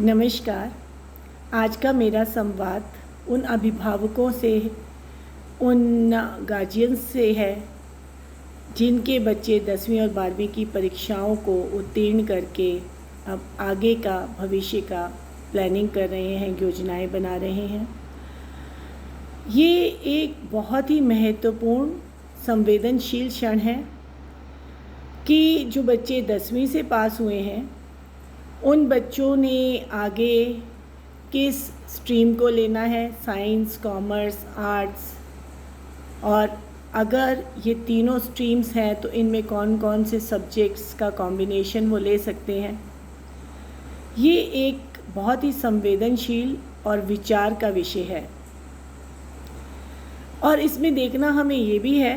नमस्कार। आज का मेरा संवाद उन अभिभावकों से, उन गार्जियंस से है जिनके बच्चे 10वीं और 12वीं की परीक्षाओं को उत्तीर्ण करके अब आगे का भविष्य का प्लानिंग कर रहे हैं, योजनाएं बना रहे हैं। ये एक बहुत ही महत्वपूर्ण संवेदनशील क्षण है कि जो बच्चे 10वीं से पास हुए हैं उन बच्चों ने आगे किस स्ट्रीम को लेना है, साइंस, कॉमर्स, आर्ट्स, और अगर ये तीनों स्ट्रीम्स हैं तो इनमें कौन कौन से सब्जेक्ट्स का कॉम्बिनेशन वो ले सकते हैं। ये एक बहुत ही संवेदनशील और विचार का विषय है। और इसमें देखना हमें ये भी है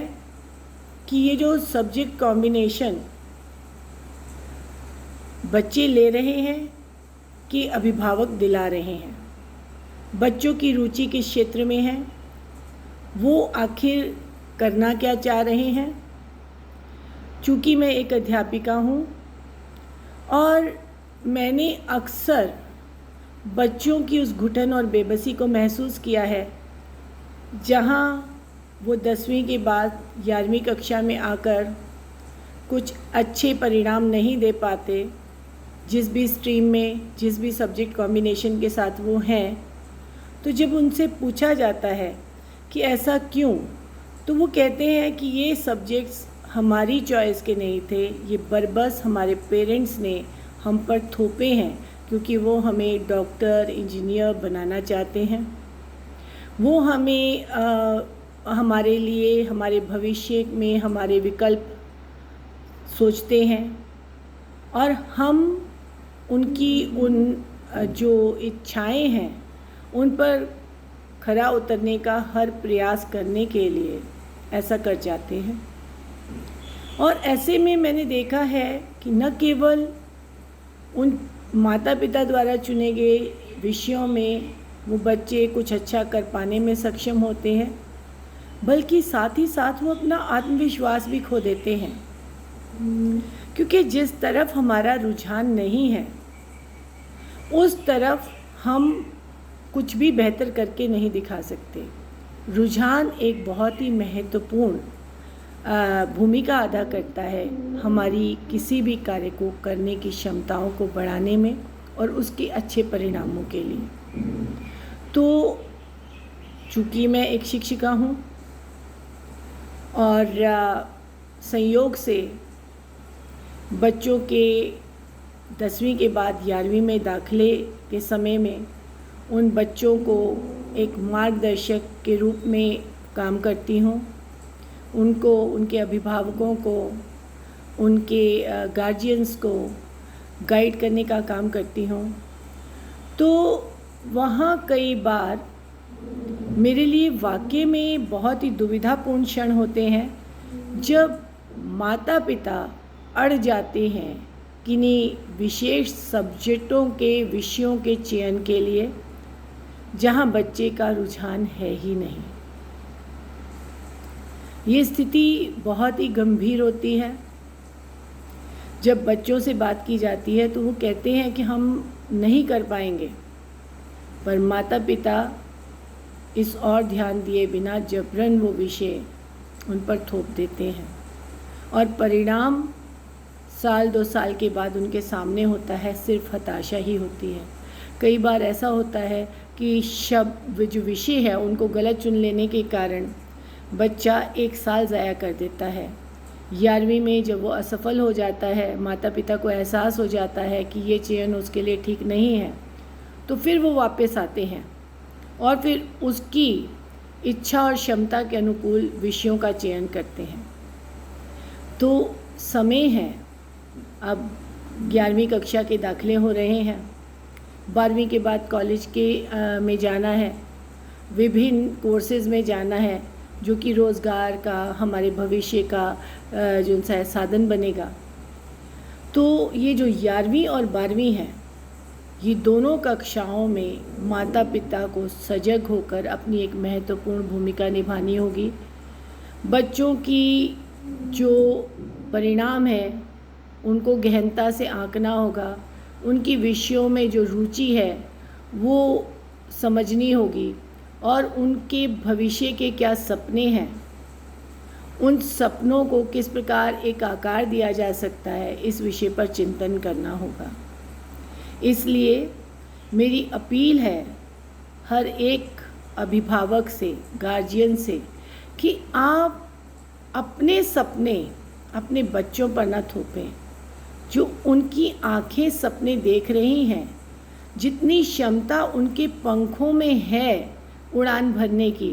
कि ये जो सब्जेक्ट कॉम्बिनेशन बच्चे ले रहे हैं कि अभिभावक दिला रहे हैं, बच्चों की रुचि किस क्षेत्र में है, वो आखिर करना क्या चाह रहे हैं। चूँकि मैं एक अध्यापिका हूँ और मैंने अक्सर बच्चों की उस घुटन और बेबसी को महसूस किया है जहाँ वो 10वीं के बाद 11वीं कक्षा में आकर कुछ अच्छे परिणाम नहीं दे पाते। जिस भी स्ट्रीम में, जिस भी सब्जेक्ट कॉम्बिनेशन के साथ वो हैं, तो जब उनसे पूछा जाता है कि ऐसा क्यों, तो वो कहते हैं कि ये सब्जेक्ट्स हमारी चॉइस के नहीं थे, ये बरबस हमारे पेरेंट्स ने हम पर थोपे हैं क्योंकि वो हमें डॉक्टर, इंजीनियर बनाना चाहते हैं। वो हमें हमारे लिए, हमारे भविष्य में हमारे विकल्प सोचते हैं और हम उनकी उन जो इच्छाएं हैं उन पर खरा उतरने का हर प्रयास करने के लिए ऐसा कर जाते हैं। और ऐसे में मैंने देखा है कि न केवल उन माता पिता द्वारा चुने गए विषयों में वो बच्चे कुछ अच्छा कर पाने में सक्षम होते हैं, बल्कि साथ ही साथ वो अपना आत्मविश्वास भी खो देते हैं, क्योंकि जिस तरफ हमारा रुझान नहीं है उस तरफ हम कुछ भी बेहतर करके नहीं दिखा सकते। रुझान एक बहुत ही महत्वपूर्ण भूमिका अदा करता है हमारी किसी भी कार्य को करने की क्षमताओं को बढ़ाने में और उसके अच्छे परिणामों के लिए। तो चूँकि मैं एक शिक्षिका हूँ और संयोग से बच्चों के 10वीं के बाद 11वीं में दाखिले के समय में उन बच्चों को एक मार्गदर्शक के रूप में काम करती हूँ। उनको, उनके अभिभावकों को, उनके गार्जियंस को गाइड करने का काम करती हूँ। तो वहाँ कई बार मेरे लिए वाकई में बहुत ही दुविधापूर्ण क्षण होते हैं जब माता पिता अड़ जाते हैं किन्हीं विशेष सब्जेक्टों के विषयों के चयन के लिए जहाँ बच्चे का रुझान है ही नहीं। ये स्थिति बहुत ही गंभीर होती है। जब बच्चों से बात की जाती है तो वो कहते हैं कि हम नहीं कर पाएंगे, पर माता पिता इस और ध्यान दिए बिना जबरन वो विषय उन पर थोप देते हैं और परिणाम साल 2 साल के बाद उनके सामने होता है, सिर्फ हताशा ही होती है। कई बार ऐसा होता है कि शब्द जो विषय है उनको गलत चुन लेने के कारण बच्चा 1 साल ज़ाया कर देता है। 11वीं में जब वो असफल हो जाता है, माता पिता को एहसास हो जाता है कि ये चयन उसके लिए ठीक नहीं है, तो फिर वो वापस आते हैं और फिर उसकी इच्छा और क्षमता के अनुकूल विषयों का चयन करते हैं। तो समय है, अब 11वीं कक्षा के दाखिले हो रहे हैं, 12वीं के बाद कॉलेज के में जाना है, विभिन्न कोर्सेज़ में जाना है जो कि रोज़गार का, हमारे भविष्य का जो सा साधन बनेगा। तो ये जो 11वीं और 12वीं है, ये दोनों कक्षाओं में माता पिता को सजग होकर अपनी एक महत्वपूर्ण भूमिका निभानी होगी। बच्चों की जो परिणाम है उनको गहनता से आंकना होगा, उनकी विषयों में जो रुचि है वो समझनी होगी, और उनके भविष्य के क्या सपने हैं, उन सपनों को किस प्रकार एक आकार दिया जा सकता है, इस विषय पर चिंतन करना होगा। इसलिए मेरी अपील है हर एक अभिभावक से, गार्जियन से, कि आप अपने सपने अपने बच्चों पर न थोपें। जो उनकी आंखें सपने देख रही हैं, जितनी क्षमता उनके पंखों में है उड़ान भरने की,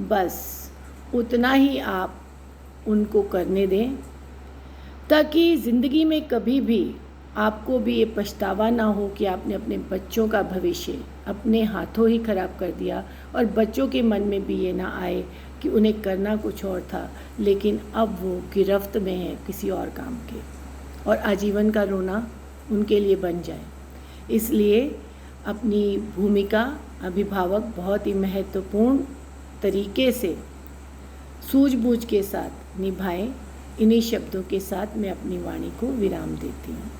बस उतना ही आप उनको करने दें, ताकि ज़िंदगी में कभी भी आपको भी ये पछतावा ना हो कि आपने अपने बच्चों का भविष्य अपने हाथों ही खराब कर दिया, और बच्चों के मन में भी ये ना आए कि उन्हें करना कुछ और था, लेकिन अब वो गिरफ्त में है किसी और काम के, और आजीवन का रोना उनके लिए बन जाए। इसलिए अपनी भूमिका अभिभावक बहुत ही महत्वपूर्ण तरीके से सूझबूझ के साथ निभाएं। इन्हीं शब्दों के साथ मैं अपनी वाणी को विराम देती हूँ।